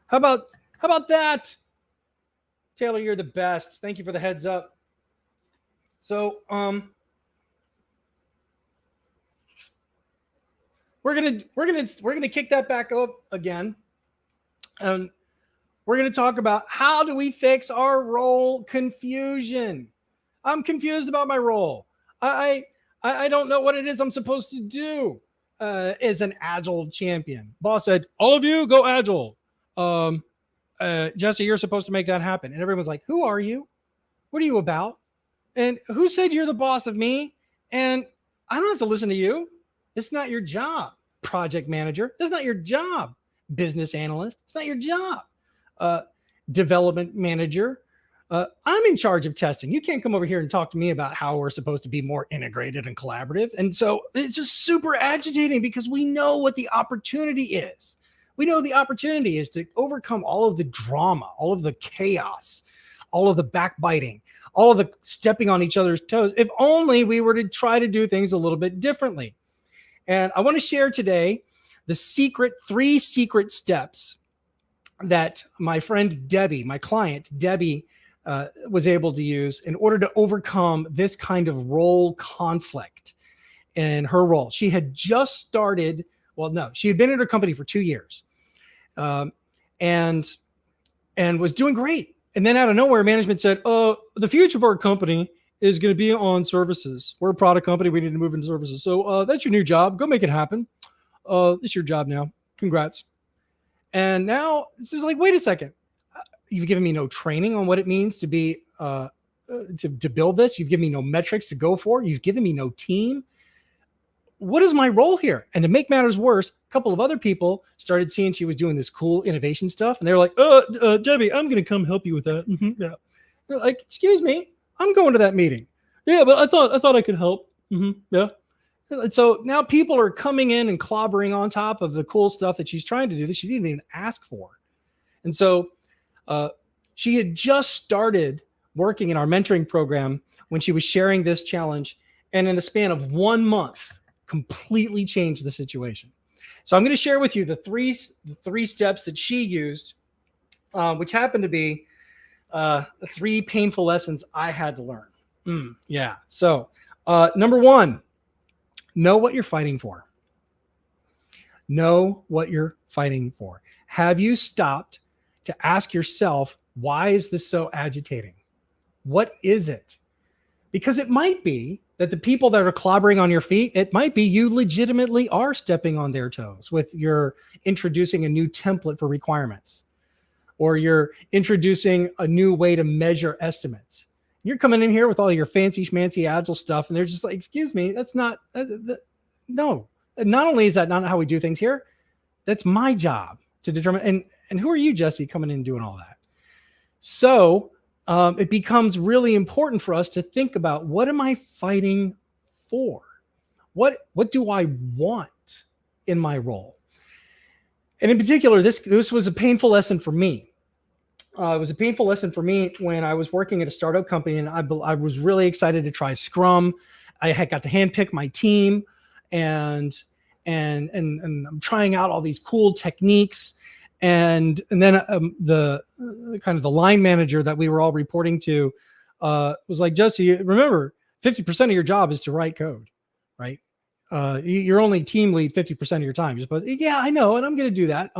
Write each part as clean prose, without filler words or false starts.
How about that? Taylor, you're the best. Thank you for the heads up. So, we're gonna kick that back up again, and we're gonna talk about how do we fix our role confusion. I'm confused about my role. I don't know what it is I'm supposed to do as an agile champion. Boss said, "All of you go agile." Jesse, you're supposed to make that happen, and everyone's like, "Who are you? What are you about? And who said you're the boss of me? And I don't have to listen to you. It's not your job. Project manager, that's not your job. Business analyst, it's not your job. Uh, Development manager, I'm in charge of testing. You can't come over here and talk to me about how we're supposed to be more integrated and collaborative." And so it's just super agitating because we know what the opportunity is. We know the opportunity is to overcome all of the drama, all of the chaos, all of the backbiting, all of the stepping on each other's toes, if only we were to try to do things a little bit differently. And I want to share today the three secret steps that my friend Debbie, my client Debbie, was able to use in order to overcome this kind of role conflict in her role. She had just started, she had been in her company for 2 years, and was doing great. And then out of nowhere, management said, the future of our company is going to be on services. We're a product company. We need to move into services. So that's your new job. Go make it happen. It's your job now. Congrats. And now it's just like, wait a second. You've given me no training on what it means to be to build this. You've given me no metrics to go for. You've given me no team. What is my role here? And to make matters worse, a couple of other people started seeing she was doing this cool innovation stuff. And they were like, Debbie, I'm going to come help you with that. Mm-hmm, yeah. They're like, excuse me, I'm going to that meeting. Yeah, but I thought I could help. Mm-hmm, yeah. And so now people are coming in and clobbering on top of the cool stuff that she's trying to do that she didn't even ask for. And so she had just started working in our mentoring program when she was sharing this challenge. And in a span of 1 month, completely changed the situation. So I'm going to share with you the three steps that she used, which happened to be the 3 painful lessons I had to learn. Yeah. So number 1, know what you're fighting for. Know what you're fighting for. Have you stopped to ask yourself, why is this so agitating? What is it? Because it might be that the people that are clobbering on your feet, it might be you legitimately are stepping on their toes with your introducing a new template for requirements, or you're introducing a new way to measure estimates. You're coming in here with all your fancy schmancy agile stuff, and they're just like, excuse me, that's not, no. Not only is that not how we do things here, that's my job to determine. And who are you, Jesse, coming in and doing all that? So it becomes really important for us to think about, what am I fighting for? What do I want in my role? And in particular, this was a painful lesson for me. It was a painful lesson for me when I was working at a startup company, and I was really excited to try Scrum. I had got to handpick my team, and I'm trying out all these cool techniques. And then the kind of the line manager that we were all reporting to was like, Jesse, remember, 50% of your job is to write code, right? You're only team lead 50% of your time. But yeah, I know, and I'm going to do that.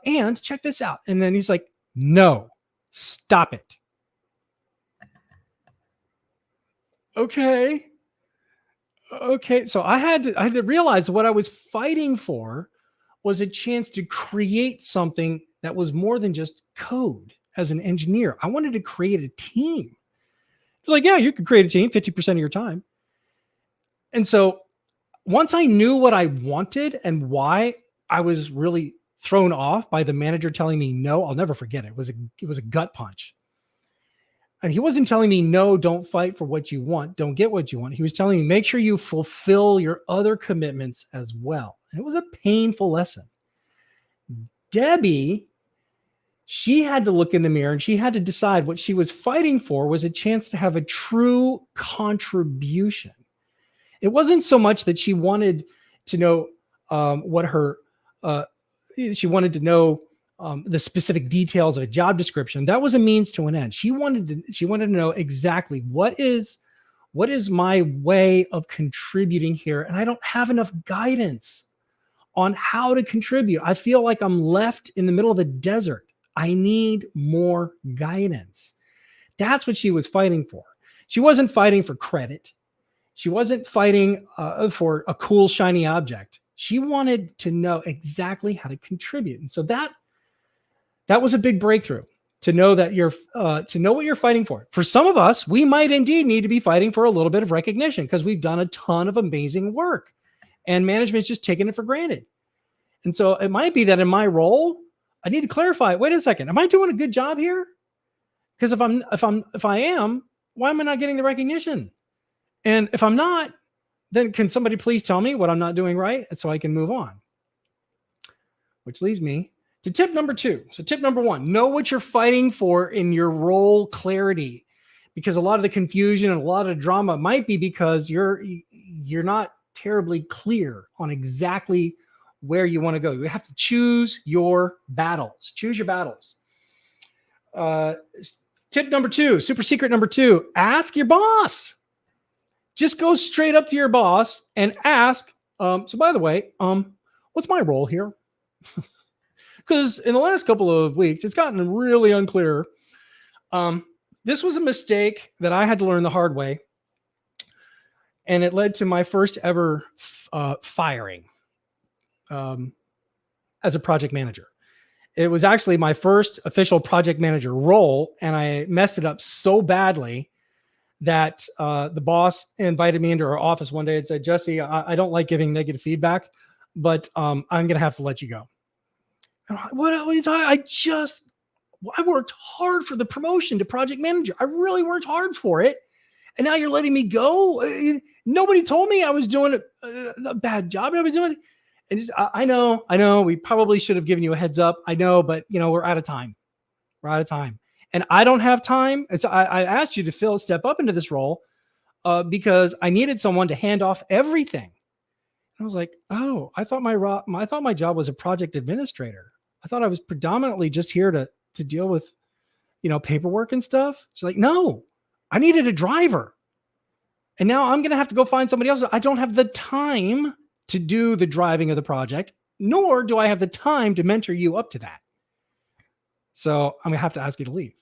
And check this out. And then he's like, no, stop it. Okay. So I had to realize what I was fighting for was a chance to create something that was more than just code. As an engineer, I wanted to create a team. It's like, yeah, you could create a team 50% of your time. And so once I knew what I wanted and why I was really thrown off by the manager telling me no, I'll never forget it. It was a gut punch. And he wasn't telling me, no, don't fight for what you want, don't get what you want. He was telling me, make sure you fulfill your other commitments as well. And it was a painful lesson. Debbie, she had to look in the mirror and she had to decide what she was fighting for was a chance to have a true contribution. It wasn't so much that she wanted to know she wanted to know the specific details of a job description. That was a means to an end. She wanted to know exactly what is my way of contributing here, and I don't have enough guidance on how to contribute. I feel like I'm left in the middle of a desert. I need more guidance. That's what she was fighting for. She wasn't fighting for credit. She wasn't fighting for a cool, shiny object. She wanted to know exactly how to contribute. And so that was a big breakthrough, to know that to know what you're fighting for. For some of us, we might indeed need to be fighting for a little bit of recognition because we've done a ton of amazing work and management's just taking it for granted. And so it might be that in my role, I need to clarify, wait a second, am I doing a good job here? Because if I am, why am I not getting the recognition? And if I'm not, then can somebody please tell me what I'm not doing right, and so I can move on? Which leads me to tip number 2. So tip number 1, know what you're fighting for in your role clarity, because a lot of the confusion and a lot of drama might be because you're not terribly clear on exactly where you want to go. You have to choose your battles. Choose your battles. Tip number 2, super secret number 2, ask your boss. Just go straight up to your boss and ask, so by the way, what's my role here? Because in the last couple of weeks, it's gotten really unclear. This was a mistake that I had to learn the hard way. And it led to my first ever firing as a project manager. It was actually my first official project manager role, and I messed it up so badly that the boss invited me into her office one day and said, Jesse, I don't like giving negative feedback, but I'm going to have to let you go. What are you talking? I worked hard for the promotion to project manager. I really worked hard for it. And now you're letting me go? Nobody told me I was doing a bad job. Nobody doing it. And I know we probably should have given you a heads up. I know, but we're out of time. We're out of time. And I don't have time. I asked you to step up into this role because I needed someone to hand off everything. I was like, oh, I thought my job was a project administrator. I thought I was predominantly just here to deal with, paperwork and stuff. She's like, no, I needed a driver. And now I'm going to have to go find somebody else. I don't have the time to do the driving of the project, nor do I have the time to mentor you up to that. So I'm going to have to ask you to leave.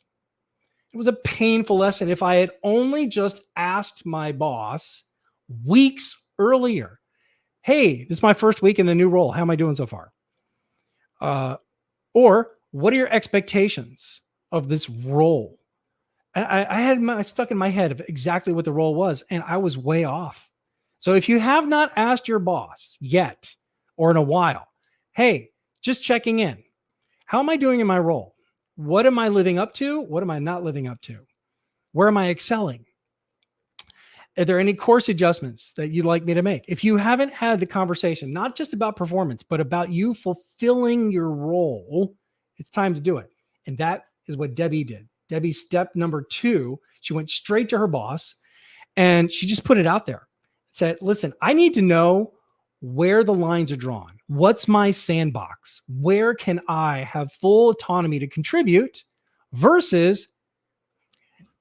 It was a painful lesson. If I had only just asked my boss weeks earlier, hey, this is my first week in the new role. How am I doing so far? Or what are your expectations of this role? I had stuck in my head of exactly what the role was, and I was way off. So if you have not asked your boss yet or in a while, hey, just checking in. How am I doing in my role? What am I living up to? What am I not living up to? Where am I excelling? Are there any course adjustments that you'd like me to make? If you haven't had the conversation, not just about performance, but about you fulfilling your role, it's time to do it. And that is what Debbie did. Debbie's step number 2, she went straight to her boss and she just put it out there. Said, listen, I need to know where the lines are drawn. What's my sandbox? Where can I have full autonomy to contribute versus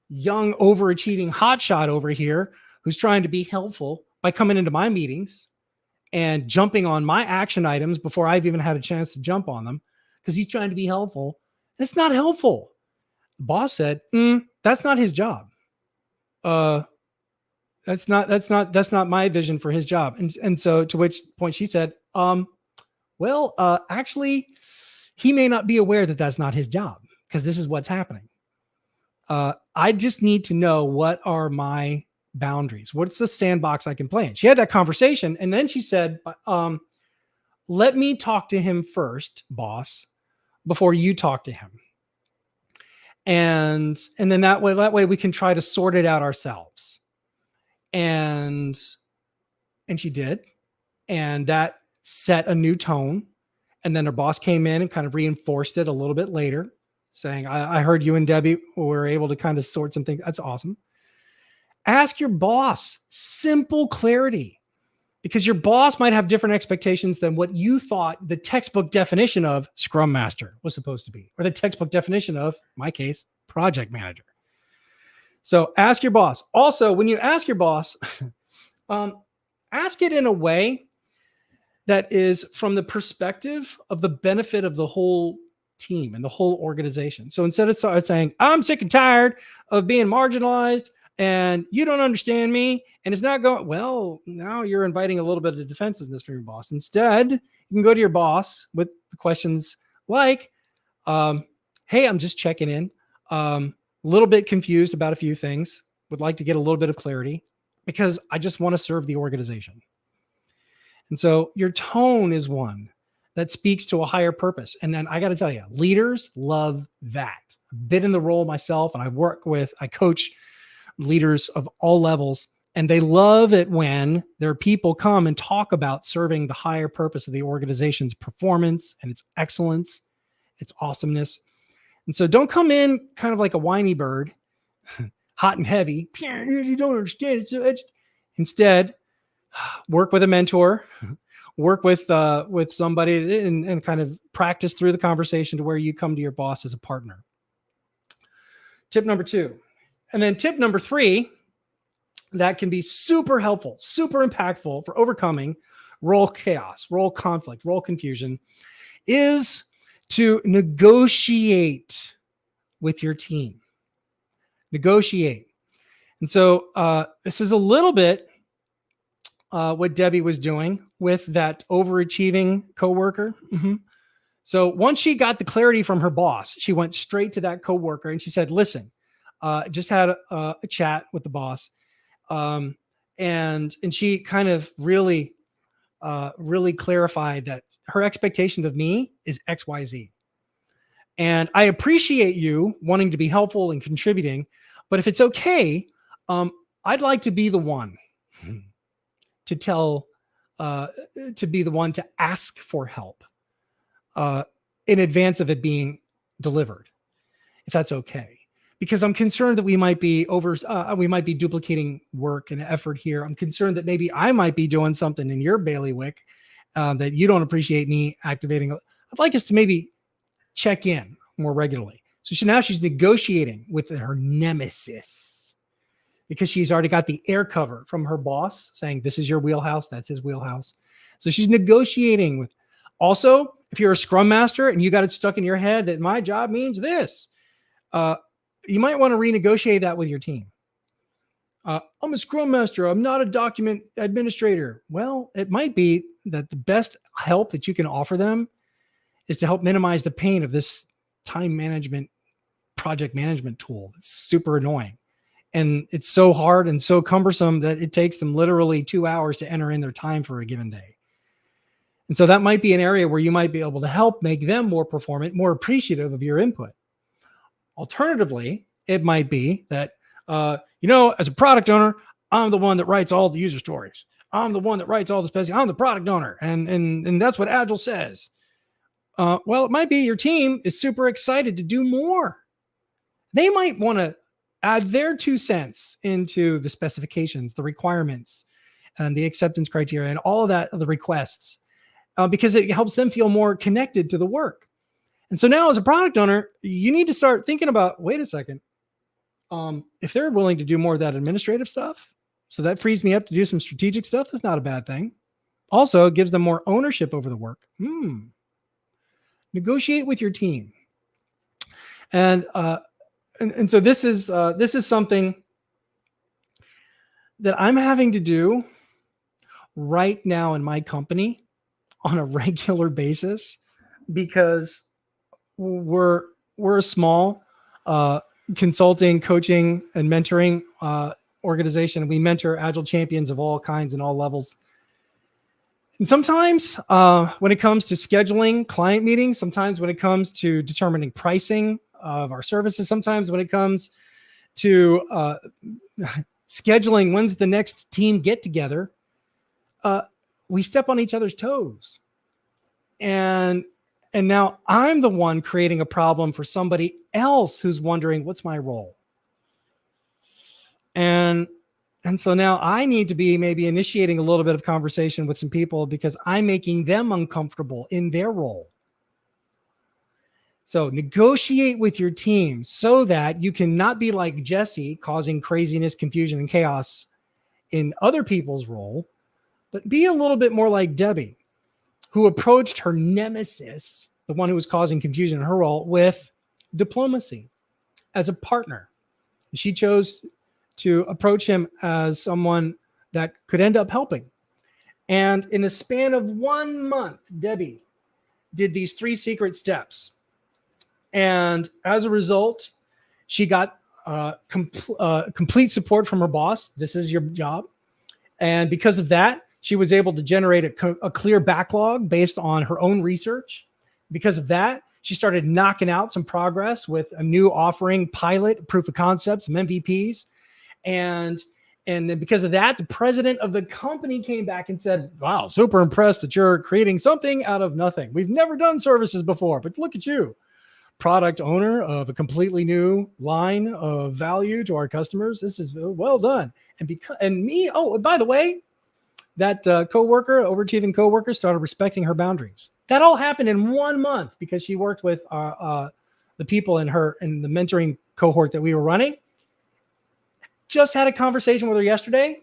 young overachieving hotshot over here who's trying to be helpful by coming into my meetings and jumping on my action items before I've even had a chance to jump on them because he's trying to be helpful. It's not helpful. The boss said, that's not his job. That's not my vision for his job. And so to which point she said, actually, he may not be aware that that's not his job because this is what's happening. I just need to know what are my boundaries. What's the sandbox I can play in? She had that conversation. And then she said, let me talk to him first, boss, before you talk to him. And then that way we can try to sort it out ourselves. And she did. And that set a new tone. And then her boss came in and kind of reinforced it a little bit later, saying, I heard you and Debbie were able to kind of sort some things. That's awesome. Ask your boss. Simple clarity. because your boss might have different expectations than what you thought the textbook definition of Scrum Master was supposed to be, or the textbook definition of, my case, project manager. So ask your boss. Also, when you ask your boss, ask it in a way that is from the perspective of the benefit of the whole team and the whole organization. So instead of saying, I'm sick and tired of being marginalized and you don't understand me and it's not going well, now you're inviting a little bit of defensiveness from your boss. Instead, you can go to your boss with the questions like, hey, I'm just checking in. A little bit confused about a few things. Would like to get a little bit of clarity because I just want to serve the organization. And so your tone is one that speaks to a higher purpose. And then I got to tell you, leaders love that. I've been in the role myself and I coach leaders of all levels, and they love it when their people come and talk about serving the higher purpose of the organization's performance and its excellence, its awesomeness. And so don't come in kind of like a whiny bird, hot and heavy. You don't understand. Instead, work with a mentor, work with somebody and kind of practice through the conversation to where you come to your boss as a partner. Tip number 2. And then tip number 3, that can be super helpful, super impactful for overcoming role chaos, role conflict, role confusion, is to negotiate with your team. Negotiate. And so this is a little bit what Debbie was doing with that overachieving coworker. Mm-hmm. So once she got the clarity from her boss, she went straight to that coworker and she said, listen, just had a chat with the boss. And she kind of really clarified that her expectation of me is XYZ. And I appreciate you wanting to be helpful and contributing, but if it's okay, I'd like to be the one to be the one to ask for help in advance of it being delivered, if that's okay. Because I'm concerned that we might be duplicating work and effort here. I'm concerned that maybe I might be doing something in your bailiwick that you don't appreciate me activating. I'd like us to maybe check in more regularly. So she's negotiating with her nemesis because she's already got the air cover from her boss saying, this is your wheelhouse, that's his wheelhouse. So she's negotiating with. Also, if you're a scrum master and you got it stuck in your head that my job means this, you might want to renegotiate that with your team. I'm a scrum master. I'm not a document administrator. Well, it might be that the best help that you can offer them is to help minimize the pain of this time management, project management tool. It's super annoying. And it's so hard and so cumbersome that it takes them literally 2 hours to enter in their time for a given day. And so that might be an area where you might be able to help make them more performant, more appreciative of your input. Alternatively, it might be that, as a product owner, I'm the one that writes all the user stories. I'm the one that writes all the specifications. I'm the product owner. And that's what Agile says. Well, it might be your team is super excited to do more. They might want to add their 2 cents into the specifications, the requirements, and the acceptance criteria, and all of that, the requests, because it helps them feel more connected to the work. And so now as a product owner, you need to start thinking about, wait a second, if they're willing to do more of that administrative stuff, so that frees me up to do some strategic stuff, that's not a bad thing. Also, it gives them more ownership over the work. Negotiate with your team. And so this is something that I'm having to do right now in my company on a regular basis, because we're a small consulting, coaching, and mentoring organization. We mentor Agile champions of all kinds and all levels. And sometimes when it comes to scheduling client meetings, sometimes when it comes to determining pricing of our services, sometimes when it comes to scheduling when's the next team get together, we step on each other's toes. And now I'm the one creating a problem for somebody else who's wondering, what's my role? And And so now I need to be maybe initiating a little bit of conversation with some people because I'm making them uncomfortable in their role. So negotiate with your team so that you can not be like Jesse, causing craziness, confusion, and chaos in other people's role, but be a little bit more like Debbie, who approached her nemesis, the one who was causing confusion in her role, with diplomacy as a partner. She chose to approach him as someone that could end up helping. And in a span of 1 month, Debbie did these 3 secret steps. And as a result, she got complete support from her boss. This is your job. And because of that, she was able to generate a clear backlog based on her own research. Because of that, she started knocking out some progress with a new offering, pilot, proof of concepts, some MVPs. And then because of that, the president of the company came back and said, wow, super impressed that you're creating something out of nothing. We've never done services before, but look at you. Product owner of a completely new line of value to our customers. This is well done. And me, oh, by the way, that coworker, overachieving coworker, started respecting her boundaries. That all happened in 1 month because she worked with the people in the mentoring cohort that we were running. Just had a conversation with her yesterday.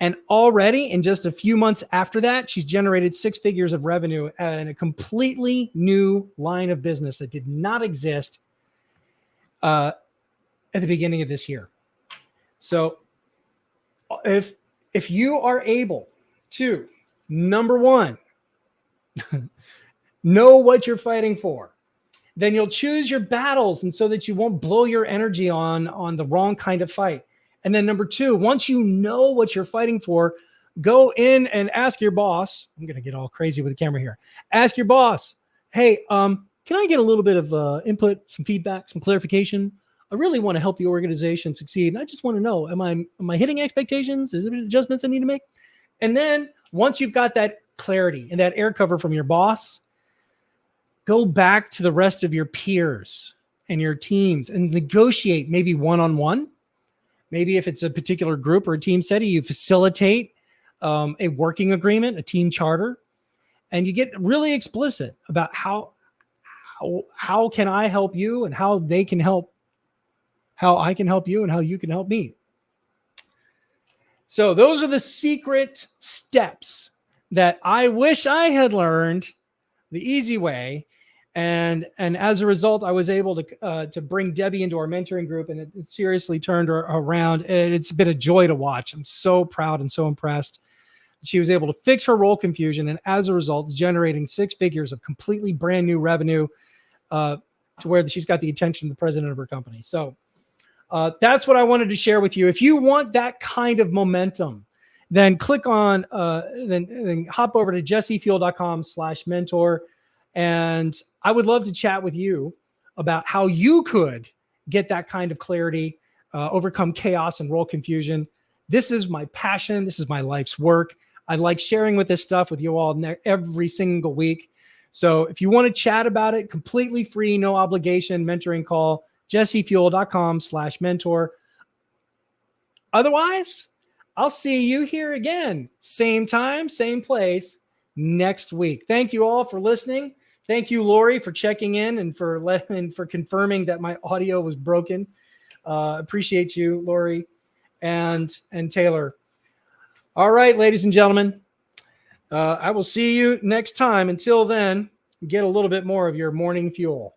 And already in just a few months after that, she's generated 6 figures of revenue in a completely new line of business that did not exist at the beginning of this year. So if you are able to, number one, know what you're fighting for, then you'll choose your battles, and so that you won't blow your energy on the wrong kind of fight. And then number 2, once you know what you're fighting for, go in and ask your boss. I'm going to get all crazy with the camera here. Ask your boss, hey, can I get a little bit of input, some feedback, some clarification? I really want to help the organization succeed. And I just want to know, am I hitting expectations? Is there adjustments I need to make? And then once you've got that clarity and that air cover from your boss, go back to the rest of your peers and your teams and negotiate maybe one-on-one. Maybe if it's a particular group or a team setting, you facilitate a working agreement, a team charter, and you get really explicit about how can I help you and how they can help, how I can help you and how you can help me. So those are the secret steps that I wish I had learned the easy way. And as a result, I was able to bring Debbie into our mentoring group, and it seriously turned her around. And it's been a joy to watch. I'm so proud and so impressed. She was able to fix her role confusion, and as a result, generating 6 figures of completely brand new revenue to where she's got the attention of the president of her company. So that's what I wanted to share with you. If you want that kind of momentum, then click on, then hop over to jessefuel.com/mentor. And I would love to chat with you about how you could get that kind of clarity, overcome chaos and role confusion. This is my passion. This is my life's work. I like sharing with this stuff with you all every single week. So if you want to chat about it, completely free, no obligation mentoring call, jessefuel.com/mentor. Otherwise, I'll see you here again, same time, same place next week. Thank you all for listening. Thank you, Lori, for checking in and for confirming that my audio was broken. Appreciate you, Lori, and Taylor. All right, ladies and gentlemen, I will see you next time. Until then, get a little bit more of your morning fuel.